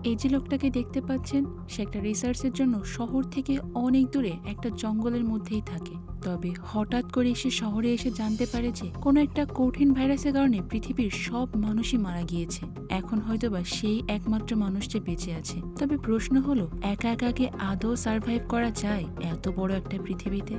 এই যে লোকটাকে দেখতে পাচ্ছেন, সে একটা রিসার্চের জন্য শহর থেকে অনেক দূরে একটা জঙ্গলের মধ্যেই থাকে। তবে হঠাৎ করে সে শহরে এসে জানতে পারে যে কোনো একটা কঠিন ভাইরাসের কারণে পৃথিবীর সব মানুষই মারা গিয়েছে। এখন হয়তোবা সেই একমাত্র মানুষ যে বেঁচে আছে। তবে প্রশ্ন হলো, একা একা কি আদৌ সার্ভাইভ করা যায় এত বড় একটা পৃথিবীতে?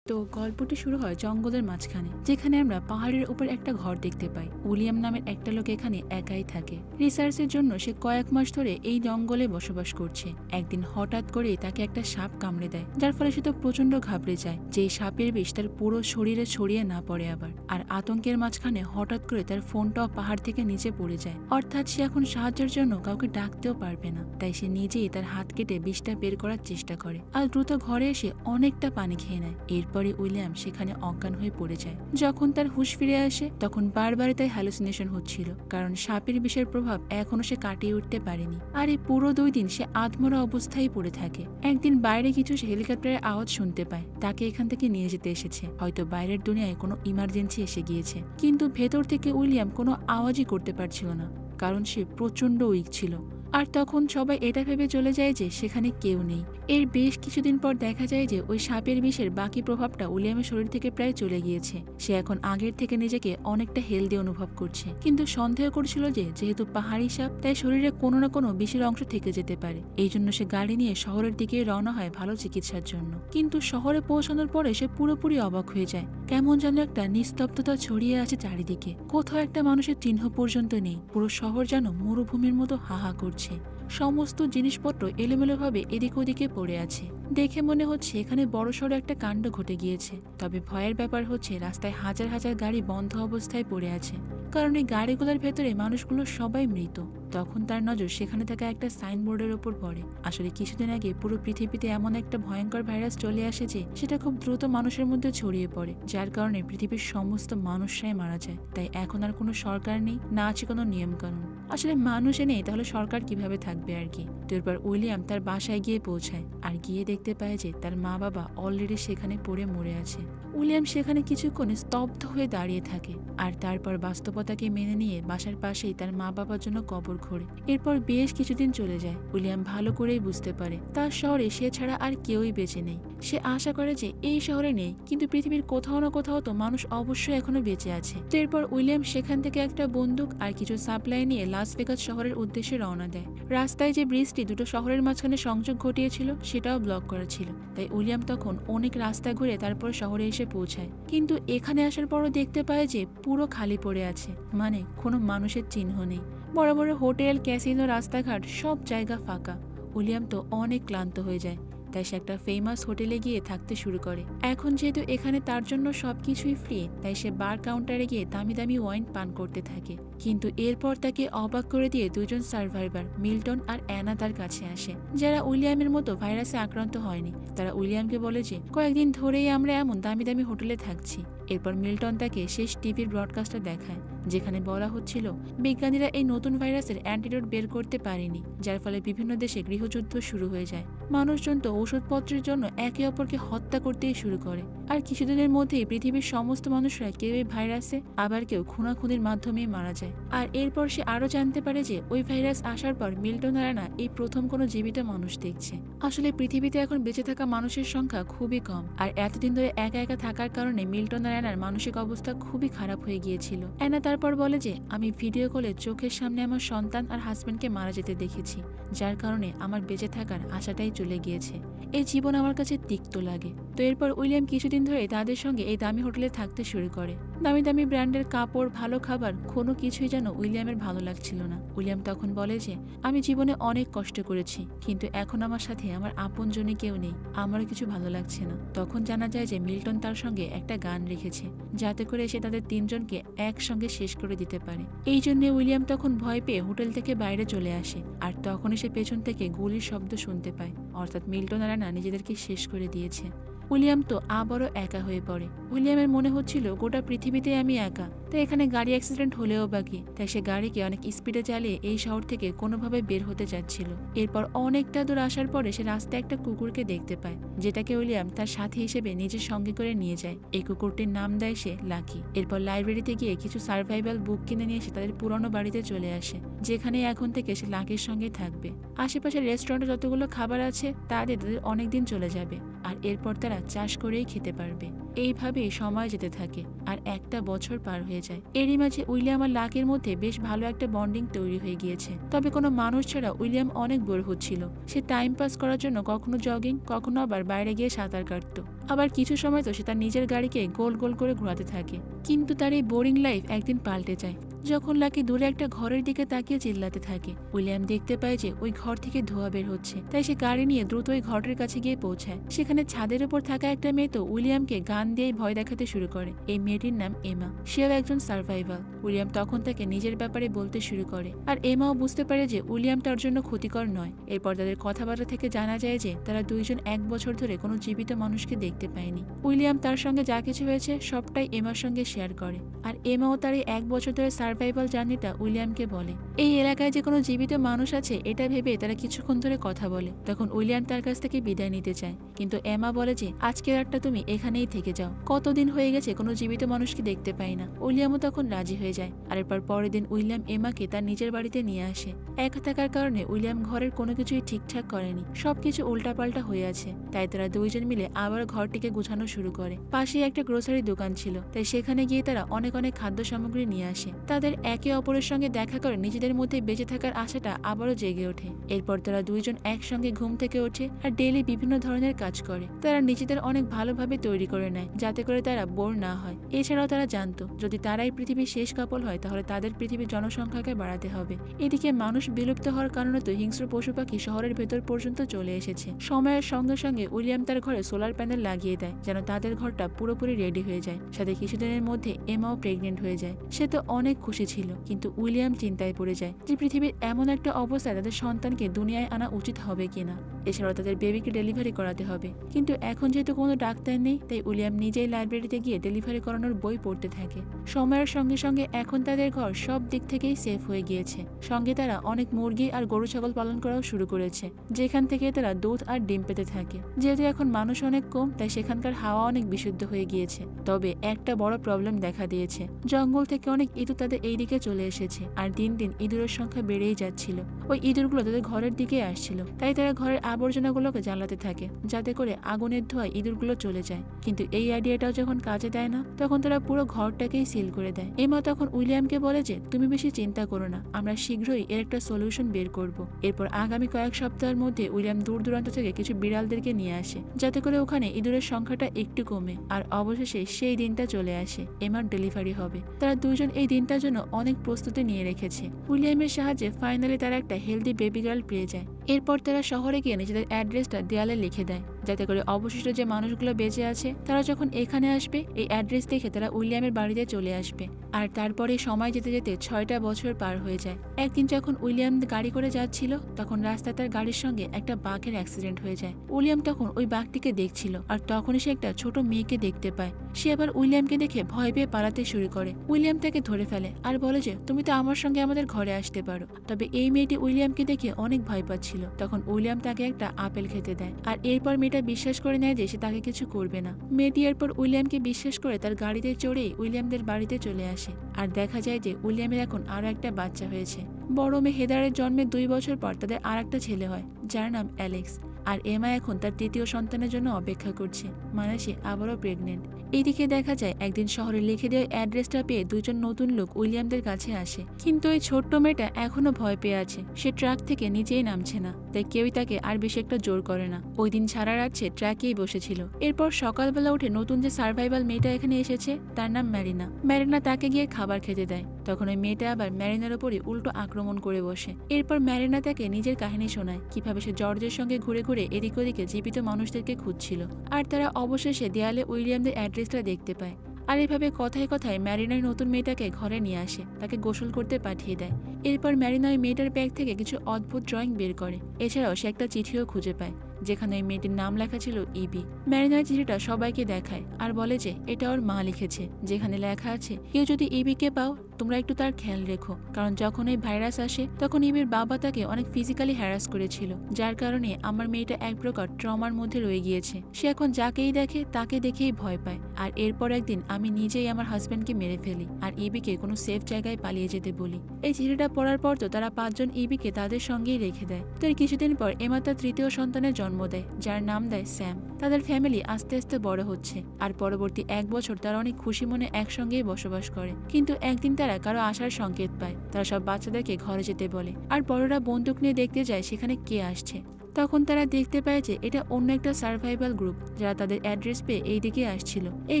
তো গল্পটি শুরু হয় জঙ্গলের মাঝখানে, যেখানে আমরা পাহাড়ের উপর একটা ঘর দেখতে পাই। উইলিয়াম নামের একটা লোক এখানে একাই থাকে। রিসার্চের জন্য সে কয়েক মাস ধরে এই জঙ্গলে বসবাস করছে। একদিন হঠাৎ করে তাকে একটা সাপ কামড়ে দেয়, যার ফলে সে তো প্রচন্ড ঘাবড়ে যায় যে সাপের বিষ তার পুরো শরীরে ছড়িয়ে না পড়ে আবার। আর আতঙ্কের মাঝখানে হঠাৎ করে তার ফোনটাও পাহাড় থেকে নিচে পড়ে যায়। অর্থাৎ সে এখন সাহায্যের জন্য কাউকে ডাকতেও পারবে না। তাই সে নিজেই তার হাত কেটে বিষটা বের করার চেষ্টা করে আর দ্রুত ঘরে এসে অনেকটা পানি খেয়ে নেয়। এরপরে উইলিয়াম সেখানে অজ্ঞান হয়ে পড়ে যায়। যখন তার হুঁশ ফিরে আসে তখন বারবার তাই হ্যালুসিনেশন হচ্ছিল, কারণ সাপের বিষের প্রভাব এখনো সে কাটিয়ে উঠতে পারেনি। আর এই পুরো 2 দিন সে আধমরা অবস্থায় পড়ে থাকে। একদিন বাইরে কিছু হেলিকপ্টারের আওয়াজ শুনতে পায়, তাকে এখান থেকে নিয়ে যেতে এসেছে। হয়তো বাইরের দুনিয়ায় কোনো ইমার্জেন্সি এসে গিয়েছে, কিন্তু ভেতর থেকে উইলিয়াম কোনো আওয়াজই করতে পারছিল না, কারণ সে প্রচন্ড উইক ছিল। আর তখন সবাই এটা ভেবে চলে যায় যে সেখানে কেউ নেই। এর বেশ কিছুদিন পর দেখা যায় যে ওই সাপের বিষের বাকি প্রভাবটা উইলিয়ামের শরীর থেকে প্রায় চলে গিয়েছে। সে এখন আগের থেকে নিজেকে অনেকটা হেলদি অনুভব করছে, কিন্তু সন্দেহ করছিল যে যেহেতু পাহাড়ি সাপ, তাই শরীরে কোনো না কোনো বিষের অংশ থেকে যেতে পারে। এই জন্য সে গাড়ি নিয়ে শহরের দিকে রওনা হয় ভালো চিকিৎসার জন্য। কিন্তু শহরে পৌঁছানোর পরে সে পুরোপুরি অবাক হয়ে যায়। কেমন যেন একটা নিস্তব্ধতা ছড়িয়ে আছে চারিদিকে। কোথাও একটা মানুষের চিহ্ন পর্যন্ত নেই। পুরো শহর যেন মরুভূমির মতো হাহা করছে। সমস্ত জিনিসপত্র এলোমেলোভাবে এদিক ওদিকে পড়ে আছে। দেখে মনে হচ্ছে এখানে বড়সড় একটা কাণ্ড ঘটে গিয়েছে। তবে ভয়ের ব্যাপার হচ্ছে রাস্তায় হাজার হাজার গাড়ি বন্ধ অবস্থায় পড়ে আছে, কারণ এই গাড়িগুলোর ভেতরে মানুষগুলো সবাই মৃত। তখন তার নজর সেখানে থাকা একটা সাইনবোর্ডের ওপর পড়ে। আসলে কিছুদিন আগে পুরো পৃথিবীতে এমন একটা ভয়ঙ্কর ভাইরাস চলে আসে যে সেটা খুব দ্রুত মানুষের মধ্যে ছড়িয়ে পড়ে, যার কারণে পৃথিবীর সমস্ত মানুষরাই মারা যায়। তাই এখন আর কোনো সরকার নেই, না আছে কোনো নিয়ম কানুন। আসলে মানুষে নেই, তাহলে সরকার কিভাবে থাকবে আর কি। তো এরপর উইলিয়াম তার বাসায় গিয়ে পৌঁছায় আর গিয়ে দেখতে পায় যে তার মা বাবা অলরেডি সেখানে পড়ে মরে আছে। উইলিয়াম সেখানে কিছুক্ষণ স্তব্ধ হয়ে দাঁড়িয়ে থাকে আর তারপর বাস্তবতাকে মেনে নিয়ে বাসার পাশেই তার মা বাবার জন্য কবর খোঁড়ে। এরপর বেশ কিছুদিন চলে যায়। উইলিয়াম ভালো করেই বুঝতে পারে তার শহরে সে ছাড়া আর কেউই বেঁচে নেই। সে আশা করে যে এই শহরে নেই, কিন্তু পৃথিবীর কোথাও না কোথাও তো মানুষ অবশ্যই এখনো বেঁচে আছে। তো এরপর উইলিয়াম সেখান থেকে একটা বন্দুক আর কিছু সাপ্লাই নিয়ে লাস ভেগাস শহরের উদ্দেশ্যে রওনা দেয়। রাস্তায় যে ব্রিজটি দুটো শহরের মাঝখানে সংযোগ ঘটিয়েছিল সেটাও ব্লক করা ছিল। তাই উইলিয়াম তখন অনেক রাস্তা ঘুরে তারপর শহরে এসে পৌঁছায়। কিন্তু এখানে আসার পরও দেখতে পায় যে পুরো খালি পড়ে আছে, মানে কোনো মানুষের চিহ্ন নেই। বড় বড় হোটেল, ক্যাসিনো, রাস্তাঘাট সব জায়গা ফাঁকা। উইলিয়াম তো অনেক ক্লান্ত হয়ে যায়, তাই সে একটা ফেমাস হোটেলে গিয়ে থাকতে শুরু করে। এখন যেহেতু এখানে তার জন্য সবকিছুই ফ্রি, তাই সে বার কাউন্টারে গিয়ে দামি দামি ওয়াইন পান করতে থাকে। কিন্তু এরপর তাকে অবাক করে দিয়ে দুজন সার্ভাইভার মিল্টন আর অ্যানা তার কাছে আসে, যারা উইলিয়ামের মতো ভাইরাসে আক্রান্ত হয়নি। তারা উইলিয়ামকে বলে যে কয়েকদিন ধরেই আমরা এমন দামি দামি হোটেলে থাকছি। এরপর মিল্টন তাকে শেষ টিভির ব্রডকাস্টটা দেখায়, যেখানে বলা হচ্ছিল বিজ্ঞানীরা এই নতুন ভাইরাসের অ্যান্টিডোট বের করতে পারেনি, যার ফলে বিভিন্ন দেশে গৃহযুদ্ধ শুরু হয়ে যায়। মানুষজন তো ওষুধপত্রের জন্য একে অপরকে হত্যা করতেই শুরু করে। আর কিছুদিনের মধ্যেই পৃথিবীর সমস্ত মানুষরা কেউ এই ভাইরাসে, আবার কেউ খুনাখুনির মাধ্যমে মারা যায়। আর এরপর সে আরো জানতে পারে যে ওই ভাইরাস আসার পর মিল্টন আর অ্যানা এই প্রথম কোনো জীবিত মানুষ দেখছে। আসলে পৃথিবীতে এখন বেঁচে থাকা মানুষের সংখ্যা খুবই কম, আর এতদিন ধরে একা একা থাকার কারণে মিল্টন আর অ্যানার মানসিক অবস্থা খুবই খারাপ হয়ে গিয়েছিল। অ্যানা তারপর বলে যে আমি ভিডিও কলে চোখের সামনে আমার সন্তান আর হাজবেন্ডকে মারা যেতে দেখেছি, যার কারণে আমার বেঁচে থাকার আশাটাই চলে গিয়েছে। এই জীবন আমার কাছে তিক্ত লাগে। তো এরপর উইলিয়াম কিছুদিন ধরে তাদের সঙ্গে এই দামি হোটেলে থাকতে শুরু করে। দামি দামি ব্র্যান্ডের কাপড়, ভালো খাবার, কোনো কিছুই যেন উইলিয়ামের ভালো লাগছিল না। উইলিয়াম তখন বলে যে আমি জীবনে অনেক কষ্ট করেছি, কিন্তু এখন আমার সাথে আমার আপনজনে কেউ নেই, আমারও কিছু ভালো লাগছে না। তখন জানা যায় যে মিল্টন তার সঙ্গে একটা গান রেখেছে, যাতে করে সে তাদের তিনজনকে একসঙ্গে শেষ করে দিতে পারে। এই জন্য উইলিয়াম তখন ভয় পেয়ে হোটেল থেকে বাইরে চলে আসে, আর তখনই সে পেছন থেকে গুলির শব্দ শুনতে পায়। অর্থাৎ মিল্টন আর অ্যানা নিজেদেরকে শেষ করে দিয়েছে। উইলিয়াম তো আবারও একা হয়ে পড়ে। উইলিয়ামের মনে হচ্ছিল গোটা পৃথিবীতে আমি একা, তাই এখানে গাড়ি অ্যাক্সিডেন্ট হলেও বাকি, তাই সে গাড়িকে অনেক স্পিডে চালিয়ে এই শহর থেকে কোনোভাবে বের হতে চাচ্ছিল। এরপর অনেকটা দূর আসার পরে সে রাস্তায় একটা কুকুরকে দেখতে পায়, যেটাকে উইলিয়াম তার সাথী হিসেবে নিজের সঙ্গে করে নিয়ে যায়। এই কুকুরটির নাম দেয় সে লাকি। এরপর লাইব্রেরিতে গিয়ে কিছু সার্ভাইভাল বুক কিনে নিয়ে এসে তাদের পুরনো বাড়িতে চলে আসে, যেখানে এখন থেকে সে লাকির সঙ্গে থাকবে। আশেপাশের রেস্টুরেন্টে যতগুলো খাবার আছে তাদের অনেকদিন চলে যাবে, আর এরপর তারা চাষ করেই খেতে পারবে। এইভাবেই সময় যেতে থাকে, আর একটা বছর পার হয়ে যায়। এরই মাঝে উইলিয়াম আর লাকির মধ্যে বেশ ভালো একটা বন্ডিং তৈরি হয়ে গিয়েছে। তবে কোনো মানুষ ছাড়া উইলিয়াম অনেক বোর হচ্ছিল। সে টাইম পাস করার জন্য কখনো জগিং, কখনো আবার বাইরে গিয়ে সাঁতার কাটতো। আবার কিছু সময় তো সে তার নিজের গাড়িকে গোল গোল করে ঘোরাতে থাকে। কিন্তু তার এই বোরিং লাইফ একদিন পাল্টে যায় যখন লাকি দূরে একটা ঘরের দিকে তাকিয়ে চিল্লাতে থাকে। উইলিয়াম দেখতে পায় যে ওই ঘর থেকে ধোঁয়া বের হচ্ছে, তাই সে গাড়ি নিয়ে দ্রুত ওই ঘরটির কাছে গিয়ে পৌঁছায়। সেখানে ছাদের উপর থাকা একটা মেয়ে তো উইলিয়ামকে গান দিয়ে ভয় দেখাতে শুরু করে। এই মেয়েটির নাম এমা, সেও একজন সার্ভাইভাল। উইলিয়াম তখন তাকে নিজের ব্যাপারে বলতে শুরু করে, আর এমাও বুঝতে পারে যে উইলিয়াম তার জন্য ক্ষতিকর নয়। এরপর তাদের কথাবার্তা থেকে জানা যায় যে তারা দুইজন 1 বছর ধরে কোনো জীবিত মানুষকে দেখতে পায়নি। উইলিয়াম তার সঙ্গে যা কিছু হয়েছে সবটাই এমার সঙ্গে শেয়ার করে, আর এমাও তার এই 1 বছর ধরে সার্ভাইভাল জার্নিটা উইলিয়ামকে বলে। এই এলাকায় যে কোনো জীবিত মানুষ আছে এটা ভেবে তারা কিছুক্ষণ ধরে কথা বলে। তখন উইলিয়াম তার কাছ থেকে বিদায় নিতে চায়, কিন্তু এমা বলে যে আজকের রাতটা তুমি এখানেই থেকে যাও, কতদিন হয়ে গেছে কোনো জীবিত মানুষকে দেখতে পাই না। উইলিয়ামও তখন রাজি হয়ে যায়, আর এরপর পরের দিন উইলিয়াম এমাকে তার নিজের বাড়িতে নিয়ে আসে। একা থাকার কারণে উইলিয়াম ঘরের কোনো কিছুই ঠিকঠাক করেনি, সবকিছু উল্টাপাল্টা হয়ে আছে। তাই তারা দুইজন মিলে আবার ঘরটিকে গুছানো শুরু করে। পাশেই একটা গ্রোসারি দোকান ছিল, তাই সেখানে গিয়ে তারা অনেক খাদ্য সামগ্রী নিয়ে আসে। তাদের একে অপরের সঙ্গে দেখা করে নিজেদের মধ্যে বেঁচে থাকার আশাটা আবারও জেগে ওঠে। এরপর তারা দুইজন একসঙ্গে ঘুম থেকে ওঠে আর ডেইলি বিভিন্ন ধরনের কাজ করে। তারা নিজেদের অনেক ভালোভাবে তৈরি করে নেয়, যাতে করে তারা বোর না হয়। এছাড়াও তারা জানতো যদি তারাই পৃথিবীর শেষ কাপল হয় তাহলে তাদের পৃথিবীর জনসংখ্যাকে বাড়াতে হবে। এদিকে মানুষ বিলুপ্ত হওয়ার কারণে তো হিংস্র পশু পাখি শহরের ভেতর পর্যন্ত চলে এসেছে। সময়ের সঙ্গে সঙ্গে উইলিয়াম তার ঘরে সোলার প্যানেল লাগিয়ে দেয়, যেন তাদের ঘরটা পুরোপুরি রেডি হয়ে যায়। সাথে কিছুদিনের মধ্যে এমাও প্রেগনেন্ট হয়ে যায়। সে তো অনেক খুশি ছিল, কিন্তু উইলিয়াম চিন্তায় পড়ে যায় যে পৃথিবীর এমন একটা অবস্থায় তাদের সন্তানকে দুনিয়ায় আনা উচিত হবে কিনা। এছাড়াও তাদের বেবিকে ডেলিভারি করাতে হবে, কিন্তু এখন যেহেতু কোনো ডাক্তার নেই, তাই উইলিয়াম নিজেই লাইব্রেরিতে গিয়ে ডেলিভারি করানোর বই পড়তে থাকে। সময়ের সঙ্গে সঙ্গে এখন তাদের ঘর সব দিক থেকেই সেফ হয়ে গিয়েছে। সঙ্গে তারা অনেক মুরগি আর গরু ছাগল পালন করাও শুরু করেছে, যেখান থেকে তারা দুধ আর ডিম পেতে থাকে। যেহেতু এখন মানুষ অনেক কম, তাই সেখানকার হাওয়া অনেক বিশুদ্ধ হয়ে গিয়েছে। তবে একটা বড় প্রবলেম দেখা দিয়েছে, জঙ্গল থেকে অনেক ইঁদুর তাদের এই দিকে চলে এসেছে, আর দিন দিন ইঁদুরের সংখ্যা বেড়েই যাচ্ছিল। ওই ইঁদুরগুলো তাদের ঘরের দিকে আসছিল, তাই তারা ঘরের আবর্জনাগুলোকে জ্বালাতে থাকে, যাতে করে আগুনের ধোঁয়ায় ইঁদুরগুলো চলে যায়। কিন্তু এই আইডিয়াটাও যখন কাজে দেয় না, তখন তারা পুরো ঘরটাকেই সিল করে দেয়। এমা তখন উইলিয়ামকে বলে যে তুমি বেশি চিন্তা করো না, আমরা শীঘ্রই এর একটা সলিউশন বের করব। এরপর আগামী কয়েক সপ্তাহের মধ্যে উইলিয়াম দূর দূরান্ত থেকে কিছু বিড়ালদেরকে নিয়ে আসে, যাতে করে ওখানে ইঁদুরের সংখ্যাটা একটু কমে। আর অবশেষে সেই দিনটা চলে আসে, এমার ডেলিভারি হবে। তারা দুজন এই দিনটার জন্য অনেক প্রস্তুতি নিয়ে রেখেছে। উইলিয়ামের সাহায্যে ফাইনালি তারা একটা হেলদি বেবি গার্ল পেয়ে যায়। এরপর তারা শহরে গিয়ে নিজেদের অ্যাড্রেসটা দেয়ালে লিখে দেয়, যাতে করে অবশিষ্ট যে মানুষগুলো বেঁচে আছে তারা যখন এখানে আসবে এই অ্যাড্রেস দেখে তারা উইলিয়ামের বাড়িতে চলে আসবে। আর তারপরে সময় যেতে যেতে 6টা বছর পার হয়ে যায়। একদিন যখন উইলিয়াম গাড়ি করে যাচ্ছিল, তখন রাস্তায় তার গাড়ির সঙ্গে একটা বাঘের অ্যাক্সিডেন্ট হয়ে যায়। উইলিয়াম তখন ওই বাঘটিকে দেখছিল, আর তখনই সে একটা ছোট মেয়েকে দেখতে পায়। সে আবার উইলিয়ামকে দেখে ভয় পেয়ে পালাতে শুরু করে। উইলিয়াম তাকে ধরে ফেলে আর বলে যে তুমি তো আমার সঙ্গে আমাদের ঘরে আসতে পারো। তবে এই মেয়েটি উইলিয়ামকে দেখে অনেক ভয় পাচ্ছিল। তখন উইলিয়াম তাকে একটা আপেল খেতে দেয়, আর এরপর মেয়েটা বিশ্বাস করে নেয় যে সে তাকে কিছু করবে না। মেয়েটি এরপর উইলিয়ামকে বিশ্বাস করে তার গাড়িতে চড়েই উইলিয়ামদের বাড়িতে চলে আসে। আর দেখা যায় যে উইলিয়ামের এখন আরো একটা বাচ্চা হয়েছে। বড় মেয়ে হেদারের জন্মের 2 বছর পর তাদের আর একটা ছেলে হয়, যার নাম অ্যালেক্স। আর এমা এখন তার 3য় সন্তানের জন্য অপেক্ষা করছে, মানে সে আবারও প্রেগনেন্ট। এইদিকে দেখা যায় একদিন শহরে লিখে দেওয়া অ্যাড্রেসটা পেয়ে দুজন নতুন লোক উইলিয়ামদের কাছে আসে, কিন্তু ওই ছোট্ট মেয়েটা এখনো ভয় পেয়ে আছে। সে ট্রাক থেকে নিচেই নামছে না, তাই কেউই তাকে আর বেশি একটা জোর করে না। ওই দিন সারা রাত সে ট্রাকেই বসেছিল। এরপর সকালবেলা উঠে নতুন যে সার্ভাইভাল মেয়েটা এখানে এসেছে তার নাম ম্যারিনা। ম্যারিনা তাকে গিয়ে খাবার খেতে দেয়। তখন ওই মেয়েটা আবার ম্যারিনার উপরই উল্টো আক্রমণ করে বসে। এরপর ম্যারিনা তাকে নিজের কাহিনী শোনায়, কিভাবে সে জর্জের সঙ্গে ঘুরে ঘুরে এদিক ওদিকে জীবিত মানুষদেরকে খুঁজছিল। আর তারা অবশেষে দেয়ালে উইলিয়ামদের অ্যাড্রেসটা দেখতে পায়। আর এভাবে কথায় কথায় ম্যারিনার নতুন মেয়েটাকে ঘরে নিয়ে আসে, তাকে গোসল করতে পাঠিয়ে দেয়। এরপর ম্যারিনা ওই মেয়েটার ব্যাগ থেকে কিছু অদ্ভুত ড্রয়িং বের করে। এছাড়াও সে একটা চিঠিও খুঁজে পায়, যেখানে ওই মেয়েটির নাম লেখা ছিল ইবি। ম্যারিনা চিঠিটা সবাইকে দেখায় আর বলে যে এটা ওর মা লিখেছে, যেখানে লেখা আছে কেউ যদি ইবিকে পাও তোমরা একটু তার খেয়াল রেখো, কারণ যখন এই ভাইরাস আসে তখন ইবির বাবা তাকে অনেক ফিজিক্যালি হ্যারাস করেছিল, যার কারণে আমার মেয়েটা এক প্রকার ট্রমার মধ্যে রয়ে গিয়েছে। সে এখন যাকেই দেখে তাকে দেখেই ভয় পায়। আর এরপর একদিন আমি নিজেই আমার হাজব্যান্ডকে মেরে ফেলি আর ইবিকে কোনো সেফ জায়গায় পালিয়ে যেতে বলি। এই চিঠিটা পড়ার পর তো তারা 5 জন ইবিকে তাদের সঙ্গেই রেখে দেয়। তো এর কিছুদিন পর এমা তার 3য় সন্তানের জন্ম দেয়, যার নাম দেয় স্যাম। তাদের ফ্যামিলি আস্তে আস্তে বড় হচ্ছে আর পরবর্তী 1 বছর তারা অনেক খুশি মনে একসঙ্গেই বসবাস করে। কিন্তু একদিন তারা কারো আসার সংকেত পায়। তারা সব বাচ্চাদেরকে ঘরে যেতে বলে আর বড়রা বন্দুক নিয়ে দেখতে যায় সেখানে কে আসছে। তখন তারা দেখতে পায় যে এটা অন্য একটা সার্ভাইভাল গ্রুপ, যারা তাদের অ্যাড্রেস পেয়ে এই দিকে আসছিল। এই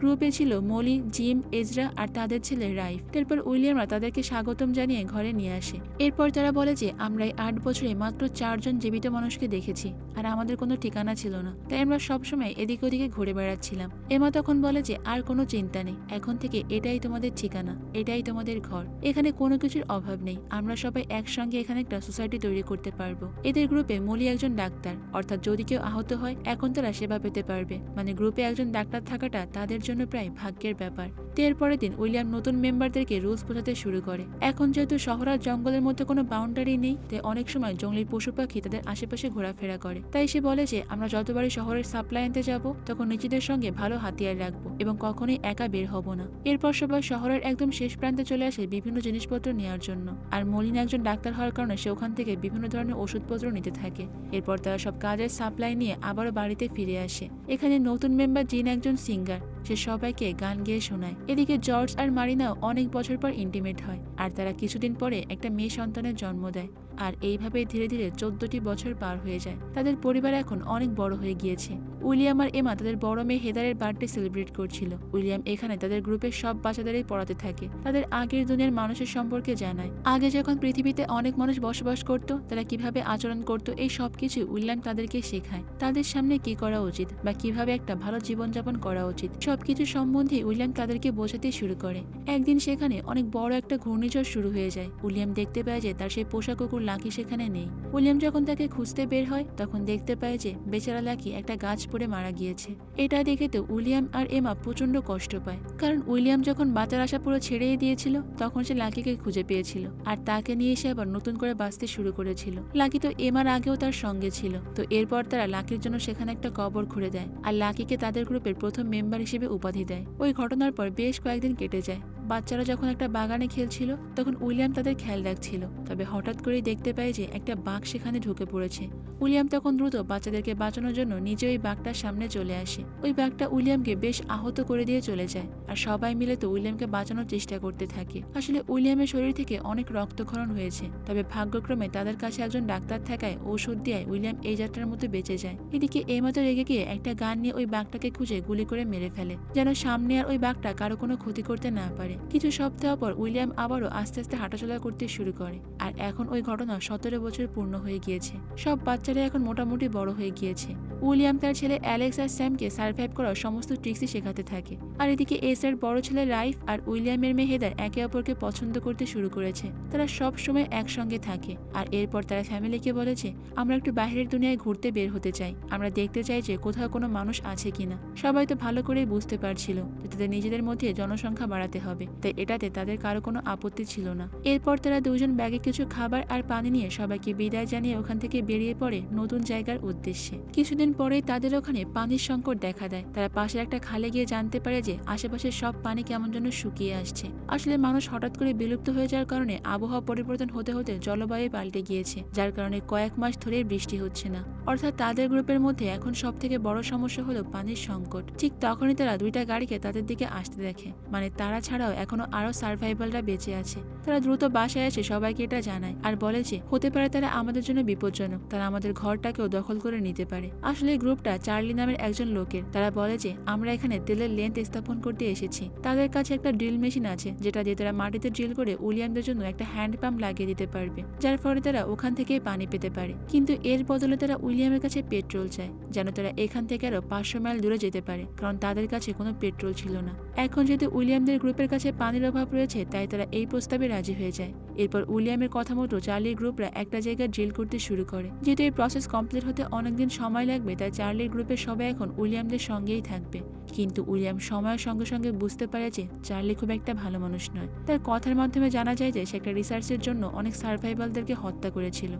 গ্রুপে ছিল মলি, জিম, এজরা আর তাদের ছেলে রাইফ। তারপর উইলিয়ামরা তাদেরকে স্বাগতম জানিয়ে ঘরে নিয়ে আসে। এরপর তারা বলে যে আমরা এই 8 বছরে মাত্র 4 জন জীবিত মানুষকে দেখেছি আর আমাদের কোনো ঠিকানা ছিল না, তাই আমরা সবসময় এদিক ওদিকে ঘুরে বেড়াচ্ছিলাম। এমা তখন বলে যে আর কোনো চিন্তা নেই, এখন থেকে এটাই তোমাদের ঠিকানা, এটাই তোমাদের ঘর, এখানে কোনো কিছুর অভাব নেই, আমরা সবাই একসঙ্গে এখানে একটা সোসাইটি তৈরি করতে পারবো। এদের গ্রুপে মলি একজন ডাক্তার, অর্থাৎ যদি কেউ আহত হয় এখন তারা সেবা পেতে পারবে। মানে গ্রুপে একজন ডাক্তার থাকাটা তাদের জন্য প্রায় ভাগ্যের ব্যাপার। এর পরের দিন উইলিয়াম নতুন মেম্বারদেরকে রুলস বোঝাতে শুরু করে। এখন যেহেতু শহর আর জঙ্গলের মধ্যে কোনো বাউন্ডারি নেই, তাই অনেক সময় জঙ্গলের পশু পাখি তাদের আশেপাশে ঘোরাফেরা করে। তাই সে বলে যে আমরা যতবারই শহরের সাপ্লাই আনতে যাব তখন নিজেদের সঙ্গে ভালো হাতিয়ার রাখবো এবং কখনোই একা বের হব না। এরপর সবাই শহরের একদম শেষ প্রান্তে চলে আসে বিভিন্ন জিনিসপত্র নেওয়ার জন্য। আর মলিন একজন ডাক্তার হওয়ার কারণে সে ওখান থেকে বিভিন্ন ধরনের ওষুধপত্র নিতে থাকে। এরপর তারা সব কাজের সাপ্লাই নিয়ে আবারও বাড়িতে ফিরে আসে। এখানে নতুন মেম্বার জিন একজন সিঙ্গার, সে সবাইকে গান গেয়ে শোনায়। এদিকে জর্জ আর মারিনাও অনেক বছর পর ইন্টিমেট হয় আর তারা কিছুদিন পরে একটা মেয়ে সন্তানের জন্ম দেয়। আর এইভাবে ধীরে ধীরে 14টি বছর পার হয়ে যায়। তাদের পরিবার এখন অনেক বড় হয়ে গিয়েছে। উইলিয়াম আর এমা তাদের বড় মেয়ে হেদারের বার্থডে সেলিব্রেট করছিল। উইলিয়াম এখানে তাদের গ্রুপের সব বাচ্চাদেরই পড়াতে থাকে, তাদের আগের দুনিয়ার মানুষের সম্পর্কে জানায়। আগে যখন পৃথিবীতে অনেক মানুষ বসবাস করত, তারা কিভাবে আচরণ করত, এই সবকিছু উইলিয়াম তাদেরকে শেখায়। তাদের সামনে কি করা উচিত বা কিভাবে একটা ভালো জীবনযাপন করা উচিত, সবকিছু সম্বন্ধে উইলিয়াম তাদেরকে বোঝাতে শুরু করে। একদিন সেখানে অনেক বড় একটা ঘূর্ণিঝড় শুরু হয়ে যায়। উইলিয়াম দেখতে পায় যে তার সেই পোষা কুকুর লাকি সেখানে নেই। উইলিয়াম যখন তাকে খুঁজতে বের হয় তখন দেখতে পায় যে বেচারা লাকি একটা গাছ পড়ে মারা গিয়েছে। এটা দেখে তো উইলিয়াম আর এমা প্রচন্ড কষ্ট পায়, কারণ উইলিয়াম যখন বাঁচার আশা পুরো ছেড়েই দিয়েছিল তখন সে লাকিকে খুঁজে পেয়েছিল আর তাকে নিয়ে এসে আবার নতুন করে বাঁচতে শুরু করেছিল। লাকি তো এমার আগেও তার সঙ্গে ছিল। তো এরপর তারা লাকির জন্য সেখানে একটা কবর খুঁড়ে দেয় আর লাকিকে তাদের গ্রুপের প্রথম মেম্বার হিসেবে উপাধি দেয়। ওই ঘটনার পর বেশ কয়েকদিন কেটে যায়। বাচ্চারা যখন একটা বাগানে খেলছিল তখন উইলিয়াম তাদের খেয়াল রাখছিল, তবে হঠাৎ করেই দেখতে পায় যে একটা বাঘ সেখানে ঢুকে পড়েছে। উইলিয়াম তখন দ্রুত বাচ্চাদেরকে বাঁচানোর জন্য নিজে ওই বাঘটার সামনে চলে আসে। ওই বাঘটা উইলিয়ামকে বেশ আহত করে দিয়ে চলে যায় আর সবাই মিলে তো উইলিয়ামকে বাঁচানোর চেষ্টা করতে থাকে। আসলে উইলিয়ামের শরীর থেকে অনেক রক্তক্ষরণ হয়েছে, তবে ভাগ্যক্রমে তাদের কাছে একজন ডাক্তার থাকায় ঔষধ দিয়ে উইলিয়াম এই যাত্রার মধ্যে বেঁচে যায়। এদিকে এমা তো রেগে গিয়ে একটা গান নিয়ে ওই বাঘটাকে খুঁজে গুলি করে মেরে ফেলে, যেন সামনে আর ওই বাঘটা কারো কোনো ক্ষতি করতে না পারে। কিছু সপ্তাহ পর উইলিয়াম আবারও আস্তে আস্তে হাঁটাচলা করতে শুরু করে আর এখন ওই ঘটনা 17 বছর পূর্ণ হয়ে গিয়েছে। সব বাচ্চারা এখন মোটামুটি বড় হয়ে গিয়েছে। উইলিয়াম তার ছেলে অ্যালেক্স আর স্যামকে সার্ভাইভ করার সমস্ত ট্রিক্সই শেখাতে থাকে। আর এদিকে এসের বড় ছেলে রাইফ আর উইলিয়ামের মেয়ে হেদার একে অপরকে পছন্দ করতে শুরু করেছে। তারা সব সময় একসঙ্গে থাকে আর এরপর তারা ফ্যামিলিকে বলেছে আমরা একটু বাইরের দুনিয়ায় ঘুরতে বের হতে চাই, আমরা দেখতে চাই যে কোথাও কোনো মানুষ আছে কিনা। সবাই তো ভালো করেই বুঝতে পারছিল যে তাদের নিজেদের মধ্যে জনসংখ্যা বাড়াতে হবে, তাই এটাতে তাদের কারো কোনো আপত্তি ছিল না। এরপর তারা দুজন ব্যাগে কিছু খাবার আর পানি নিয়ে সবাইকে বিদায় জানিয়ে ওখান থেকে বেরিয়ে পড়ে নতুন জায়গার উদ্দেশ্যে। কিছুদিন পরেই তাদের ওখানে পানির সংকট দেখা দেয়। তারা পাশের একটা খালে গিয়ে জানতে পারে যে আশেপাশের সব পানি কেমন যেন শুকিয়ে আসছে। আসলে মানুষ হঠাৎ করে বিলুপ্ত হয়ে যাওয়ার কারণে আবহাওয়া পরিবর্তন হতে হতে জলবায়ু পাল্টে গিয়েছে, যার কারণে কয়েক মাস ধরে বৃষ্টি হচ্ছে না। অর্থাৎ তাদের গ্রুপের মধ্যে এখন সব থেকে বড় সমস্যা হলো পানির সংকট। ঠিক তখনই তারা দুইটা গাড়িকে তাদের দিকে আসতে দেখে, মানে তারা ছাড়াও এখনো আরো সার্ভাইভালরা বেঁচে আছে। তারা দ্রুত বাসায় এসে সবাইকে এটা জানায় আর বলে যে হতে পারে তারা আমাদের জন্য বিপজ্জনক, তারা আমাদের ঘরটাকেও দখল করে নিতে পারে। আসলে গ্রুপটা চার্লি নামের একজন লোকের। তারা বলে যে আমরা এখানে তেলের লেন্থ স্থাপন করতে এসেছি। তাদের কাছে একটা ড্রিল মেশিন আছে যেটা দিয়ে তারা মাটিতে ড্রিল করে উইলিয়ামদের জন্য একটা হ্যান্ড পাম্প লাগিয়ে দিতে পারবে, যার ফলে তারা ওখান থেকে পানি পেতে পারে। কিন্তু এর বদলে তারা উইলিয়ামের কাছে পেট্রোল চায়, যেন তারা এখান থেকে আরো 500 মাইল দূরে যেতে পারে, কারণ তাদের কাছে কোনো পেট্রোল ছিল না। এখন যেহেতু উইলিয়ামদের গ্রুপের কাছে কাছে পানির অভাব রয়েছে, তাই তারা এই প্রস্তাবে রাজি হয়ে যায়। এরপর উইলিয়ামের কথা মতো চার্লির গ্রুপরা একটা জায়গায় ড্রিল করতে শুরু করে। যেহেতু এই প্রসেস কমপ্লিট হতে অনেকদিন সময় লাগবে, তাই চার্লির গ্রুপের সবাই এখন উইলিয়ামদের সঙ্গেই থাকবে। কিন্তু উইলিয়াম সময়ের সঙ্গে সঙ্গে বুঝতে পারে যে চার্লি খুব একটা ভালো মানুষ নয়। তার কথার মাধ্যমে জানা যায় যে সে একটা রিসার্চের জন্য অনেক সার্ভাইভালদেরকে হত্যা করেছিল।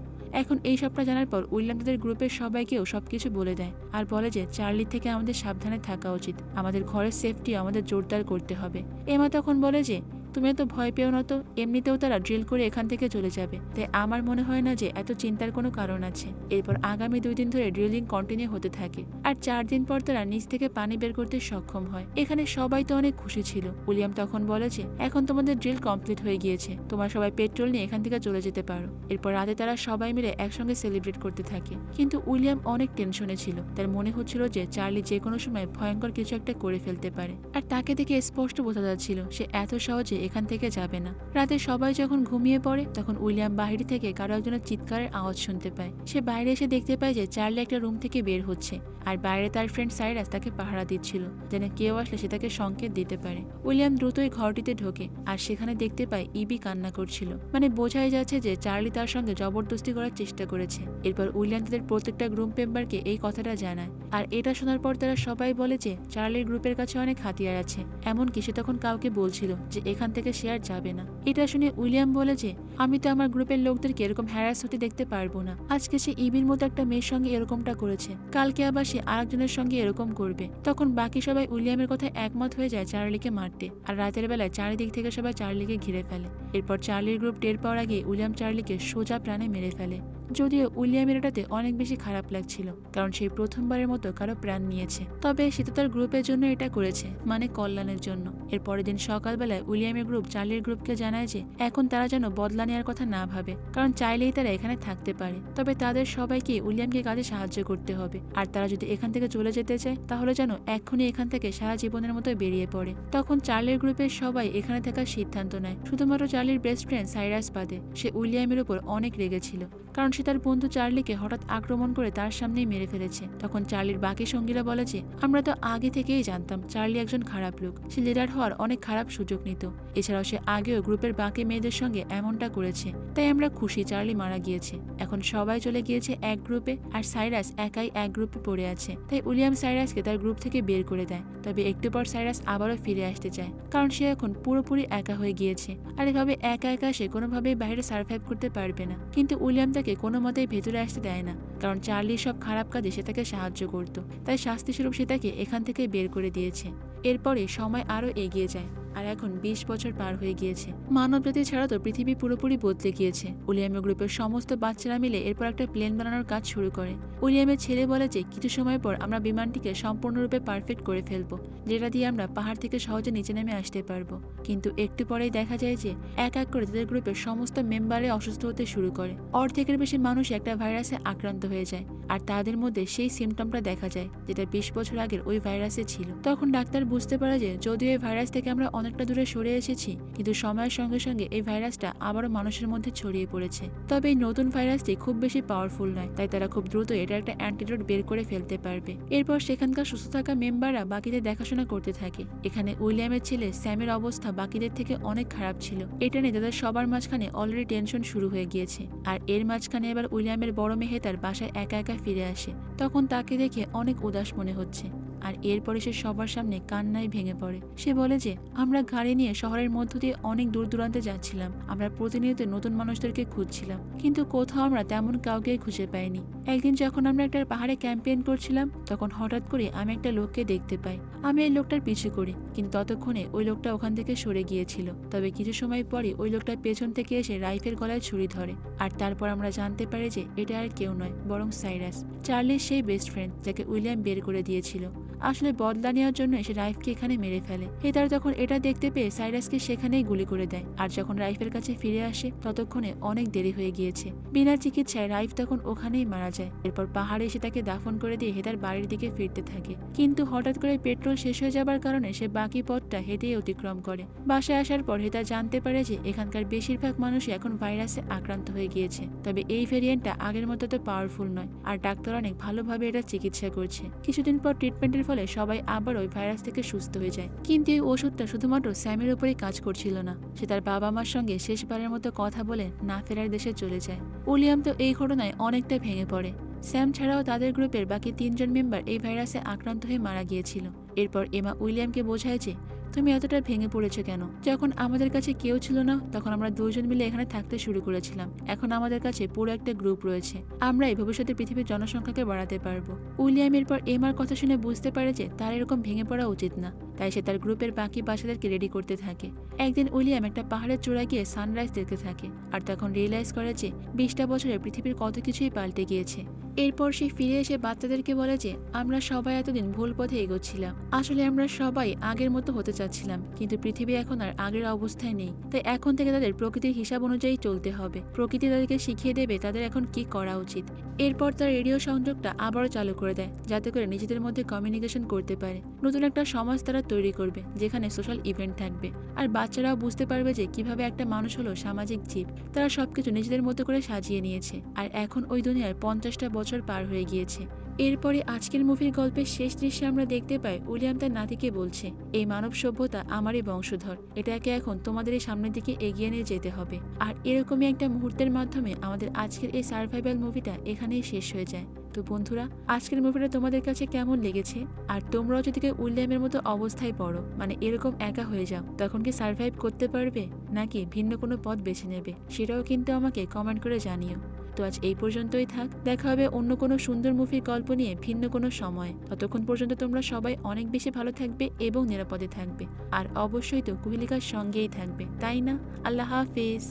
এখন এই সবটা জানার পর উইলিয়াম তাদের গ্রুপের সবাইকেও সবকিছু বলে দেয় আর বলে যে চার্লির থেকে আমাদের সাবধানে থাকা উচিত, আমাদের ঘরের সেফটি আমাদের জোরদার করতে হবে। এমা তখন বলে যে তুমি তো ভয় পেও না তো, এমনিতেও তারা ড্রিল করে এখান থেকে চলে যাবে, তাই আমার মনে হয় না যে এত চিন্তার কোনো কারণ আছে। এরপর আগামী 2 দিন ধরে ড্রিলিং কন্টিনিউ হতে থাকে আর 4 দিন পর তারা নিচ থেকে পানি বের করতে সক্ষম হয়। এখানে সবাই তো অনেক খুশি ছিল। উইলিয়াম তখন বলে যে এখন তোমাদের ড্রিল কমপ্লিট হয়ে গিয়েছে, তোমার সবাই পেট্রোল নিয়ে এখান থেকে চলে যেতে পারো। এরপর রাতে তারা সবাই মিলে একসঙ্গে সেলিব্রেট করতে থাকে। কিন্তু উইলিয়াম অনেক টেনশনে ছিল। তার মনে হচ্ছিল যে চার্লি যে কোনো সময় ভয়ঙ্কর কিছু একটা করে ফেলতে পারে, আর তাকে দেখে স্পষ্ট বোঝা যাচ্ছিল সে এত সহজে এখান থেকে যাবে না। রাতে সবাই যখন ঘুমিয়ে পড়ে তখন উইলিয়াম বাইরে থেকে কারো একজনের চিৎকারের আওয়াজ শুনতে পায়। সে বাইরে এসে দেখতে পায় যে চার্লি একটা রুম থেকে বের হচ্ছে আর বাইরে তার ফ্রেন্ড সাইরাস তাকে পাহারা দিচ্ছিল, যেন কেউ আসলে সে তাকে সংকেত দিতে পারে। উইলিয়াম দ্রুতই ঘরটিতে ঢোকে আর সেখানে দেখতে পায় ইবি কান্না করছিল। মানে বোঝাই যাচ্ছে যে চার্লি তার সঙ্গে জবরদস্তি করার চেষ্টা করেছে। এরপর উইলিয়াম তাদের প্রত্যেকটা গ্রুপ মেম্বারকে এই কথাটা জানায় আর এটা শোনার পর তারা সবাই বলে যে চার্লির গ্রুপের কাছে অনেক হাতিয়ার আছে, এমনকি সে তখন কাউকে বলছিল যে এখান থেকে সে আর যাবে না। এটা শুনে উইলিয়াম বলে যে আমি তো আমার গ্রুপের লোকদেরকে এরকম হ্যারাস হতে দেখতে পারবো না। আজকে সে ইবির মতো একটা মেয়ের সঙ্গে এরকমটা করেছে, কালকে আবার সে আরেকজনের সঙ্গে এরকম করবে। তখন বাকি সবাই উইলিয়ামের কথায় একমত হয়ে যায় চার্লিকে মারতে, আর রাতের বেলায় চারিদিক থেকে সবাই চার্লিকে ঘিরে ফেলে। এরপর চার্লির গ্রুপ টের পাওয়ার আগে উইলিয়াম চার্লিকে সোজা প্রাণে মেরে ফেলে। যদিও উইলিয়ামের এটাতে অনেক বেশি খারাপ লাগছিল, কারণ সেই প্রথমবারের মতো কারো প্রাণ নিয়েছে। তবে সে তো তার গ্রুপের জন্য এটা করেছে, মানে কল্যাণের জন্য। এর পরের দিন সকালবেলায় উইলিয়ামের গ্রুপ চার্লির গ্রুপকে জানায় যে এখন তারা যেন বদলা নেওয়ার কথা না ভাবে, কারণ চাইলেই তারা এখানে থাকতে পারে। তবে তাদের সবাইকে উইলিয়ামকে কাজে সাহায্য করতে হবে, আর তারা যদি এখান থেকে চলে যেতে চায় তাহলে যেন এক্ষুনি এখান থেকে সারা জীবনের মতো বেরিয়ে পড়ে। তখন চার্লির গ্রুপের সবাই এখানে থাকার সিদ্ধান্ত নেয়, শুধুমাত্র চার্লির বেস্ট ফ্রেন্ড সাইরাস বাদে। সে উইলিয়ামের উপর অনেক রেগেছিল, কারণ সে তার বন্ধু চার্লিকে হঠাৎ আক্রমণ করে তার সামনেই মেরে ফেলেছে। তখন চার্লির বাকি সঙ্গীরা বলে যে আমরা তো আগে থেকেই জানতাম চার্লি একজন খারাপ লোক, সে লিডার হওয়ার অনেক খারাপ সুযোগ নিত। এছাড়াও সে আগেও গ্রুপের বাকি মেয়েদের সঙ্গে এমনটা করেছে, তাই আমরা খুশি চার্লি মারা গিয়েছে। এখন সবাই চলে গিয়েছে এক গ্রুপে, আর সাইরাস একাই এক গ্রুপে পড়ে আছে। তাই উইলিয়াম সাইরাসকে তার গ্রুপ থেকে বের করে দেয়। তবে একটু পর সাইরাস আবারও ফিরে আসতে চায়, কারণ সে এখন পুরোপুরি একা হয়ে গিয়েছে, আর এভাবে একা একা সে কোনোভাবেই বাইরে সার্ভাইভ করতে পারবে না। কিন্তু উইলিয়াম তাকে কোনো মতেই ভেতরে আসতে দেয় না, কারণ চার্লির সব খারাপ কাজে সে তাকে সাহায্য করত। তাই শাস্তিস্বরূপ সে তাকে এখান থেকে বের করে দিয়েছে। এরপরে সময় আরো এগিয়ে যায়, আর এখন 20 বছর পার হয়ে গিয়েছে। মানব জাতি ছাড়া তো পৃথিবী পুরোপুরি বদলে গিয়েছে। উইলিয়ামের গ্রুপের সমস্ত বাচ্চারা মিলে এরপর একটা প্লেন বানানোর কাজ শুরু করে। উইলিয়ামের ছেলে বলে যে কিছু সময় পর আমরা বিমানটিকে সম্পূর্ণরূপে পারফেক্ট করে ফেলবো, যেটা দিয়ে আমরা পাহাড় থেকে সহজে নিচে নেমে আসতে পারবো। কিন্তু একটু পরেই দেখা যায় যে এক এক করে তাদের গ্রুপের সমস্ত মেম্বারে অসুস্থ হতে শুরু করে। অর্ধেকের বেশি মানুষ একটা ভাইরাসে আক্রান্ত হয়ে যায়, আর তাদের মধ্যে সেই সিমটমটা দেখা যায় যেটা 20 বছর আগের ওই ভাইরাসে ছিল। তখন ডাক্তার বুঝতে পারে যে যদিও এই ভাইরাস থেকে আমরা অনেকটা দূরে সরে এসেছি, কিন্তু সময়ের সঙ্গে সঙ্গে এই ভাইরাসটা আবারও মানুষের মধ্যে ছড়িয়ে পড়েছে। তবে এই নতুন ভাইরাসটি খুব বেশি পাওয়ারফুল নয়, তাই তারা খুব দ্রুত এটা একটা অ্যান্টিডোট বের করে ফেলতে পারবে। এরপর সেখানকার সুস্থ থাকা মেম্বাররা বাকিদের দেখাশোনা করতে থাকে। এখানে উইলিয়ামের ছেলে স্যামের অবস্থা বাকিদের থেকে অনেক খারাপ ছিল। এটা নিয়ে তাদের সবার মাঝখানে অলরেডি টেনশন শুরু হয়ে গিয়েছে। আর এর মাঝখানে এবার উইলিয়ামের বড় মেয়ে তার বাসায় একা একা ফিরে আসে। তখন তাকে দেখে অনেক উদাস মনে হচ্ছে, আর এরপরে সে সবার সামনে কান্নায় ভেঙে পড়ে। সে বলে যে আমরা গাড়ি নিয়ে শহরের মধ্য দিয়ে অনেক দূর দূরান্তে যাচ্ছিলাম, আমরা প্রতিনিয়ত নতুন মানুষদেরকে খুঁজছিলাম, কিন্তু কোথাও আমরা তেমন কাউকেই খুঁজে পাইনি। একদিন যখন আমরা একটা পাহাড়ে ক্যাম্পেইন করছিলাম, তখন হঠাৎ করে আমি একটা লোককে দেখতে পাই। আমি এই লোকটার পিছু করি, কিন্তু ততক্ষণে ওই লোকটা ওখান থেকে সরে গিয়েছিল। তবে কিছু সময় পরে ওই লোকটা পেছন থেকে এসে রাইফের গলায় ছুরি ধরে, আর তারপর আমরা জানতে পারি যে এটা আর কেউ নয় বরং সাইরাস, চার্লির সেই বেস্ট ফ্রেন্ড যাকে উইলিয়াম বের করে দিয়েছিল। আসলে বদলা নেওয়ার জন্য সে রাইফকে এখানে মেরে ফেলে। হেদার তখন এটা দেখতে পেয়ে সাইরাসকে সেখানেই গুলি করে দেয়, আর যখন রাইফের কাছে ফিরে আসে ততক্ষণে অনেক দেরি হয়ে গিয়েছে। বিনা চিকিৎসায় রাইফ তখন ওখানেই মারা যায়। এরপর পাহাড়ে এসে তাকে দাফন করে দিয়ে হেদার বাড়ির দিকে ফিরতে থাকে, কিন্তু হঠাৎ করে পেট্রোল শেষ হয়ে যাবার কারণে সে বাকি পথটা হেঁটেই অতিক্রম করে। বাসায় আসার পর হেদা জানতে পারে যে এখানকার বেশিরভাগ মানুষই এখন ভাইরাসে আক্রান্ত হয়ে গিয়েছে। তবে এই ভেরিয়েন্টটা আগের মতো তো পাওয়ারফুল নয়, আর ডাক্তার অনেক ভালোভাবে এটা চিকিৎসা করছে। কিছুদিন পর ট্রিটমেন্টের ফলে সবাই আবার ওই ভাইরাস থেকে সুস্থ হয়ে যায়। কিন্তু এই ওষুধটা শুধুমাত্র স্যামের উপরেই কাজ করছিল না। সে তার বাবা মার সঙ্গে শেষবারের মতো কথা বলে না ফেরার দেশে চলে যায়। উইলিয়াম তো এই ঘটনায় অনেকটা ভেঙে পড়ে। স্যাম ছাড়াও তাদের গ্রুপের বাকি 3 জন মেম্বার এই ভাইরাসে আক্রান্ত হয়ে মারা গিয়েছিল। এরপর এমা উইলিয়ামকে বোঝায় যে তুমি এতটা ভেঙে পড়েছো কেন? যখন আমাদের কাছে কেউ ছিল না তখন আমরা 2 জন মিলে এখানে থাকতে শুরু করেছিলাম। এখন আমাদের কাছে পুরো একটা গ্রুপ রয়েছে। আমরা এই ভবিষ্যতে পৃথিবীর জনসংখ্যাকে বাড়াতে পারবো। উইলিয়াম এরপর এমার কথা শুনে বুঝতে পারে যে তার এরকম ভেঙে পড়া উচিত না। তাই সে তার গ্রুপের বাকি বাচ্চাদেরকে রেডি করতে থাকে। একদিন উইলিয়াম একটা পাহাড়ের চূড়ায় গিয়ে সানরাইজ দেখতে থাকে আর তখন রিয়েলাইজ করে যে 20টা বছরে পৃথিবীর কত কিছুই পাল্টে গিয়েছে। এরপর সে ফিরে এসে বাচ্চাদেরকে বলে যে আমরা সবাই এতদিন ভুল পথে এগোচ্ছিলাম। আসলে আমরা সবাই আগের মতো হতে চাচ্ছিলাম, কিন্তু পৃথিবী এখন আর আগের অবস্থায় নেই। তাই এখন থেকে তাদের প্রকৃতির হিসাব অনুযায়ী চলতে হবে। প্রকৃতি তাদেরকে শিখিয়ে দেবে তাদের এখন কি করা উচিত। এরপর তার রেডিও সংযোগটা আবারও চালু করে দেয় যাতে করে নিজেদের মধ্যে কমিউনিকেশন করতে পারে। নতুন একটা সমাজ তারা তৈরি করবে যেখানে সোশ্যাল ইভেন্ট থাকবে আর বাচ্চারাও বুঝতে পারবে যে কিভাবে একটা মানুষ হলো সামাজিক জীব। তারা সবকিছু নিজেদের মতো করে সাজিয়ে নিয়েছে আর এখন ওই দুনিয়ার 50টা বছর পার হয়ে গিয়েছে। এরপরে আজকের মুভির গল্পের শেষ দৃশ্যে আমরা দেখতে পাই উইলিয়াম তার নাতিকে বলছে এই মানব সভ্যতা আমারই বংশধর, এটাকে এখন তোমাদের এই সামনের দিকে এগিয়ে নিয়ে যেতে হবে। আর এরকমই একটা মুহূর্তের মাধ্যমে আমাদের আজকের এই সার্ভাইভাল মুভিটা এখানেই শেষ হয়ে যায়। তো বন্ধুরা, আজকের মুভিটা তোমাদের কাছে কেমন লেগেছে? আর তোমরাও যদি কেউ উইলিয়ামের মতো অবস্থায় পড়ো, মানে এরকম একা হয়ে যাও, তখন কি সার্ভাইভ করতে পারবে নাকি ভিন্ন কোনো পথ বেছে নেবে? সেটাও কিন্তু আমাকে কমেন্ট করে জানিও। তো আজ এই পর্যন্তই থাক। দেখা হবে অন্য কোনো সুন্দর মুভির গল্প নিয়ে ভিন্ন কোনো সময়। ততক্ষণ পর্যন্ত তোমরা সবাই অনেক বেশি ভালো থাকবে এবং নিরাপদে থাকবে। আর অবশ্যই তো কুহেলিকার সঙ্গেই থাকবে, তাই না? আল্লাহ হাফেজ।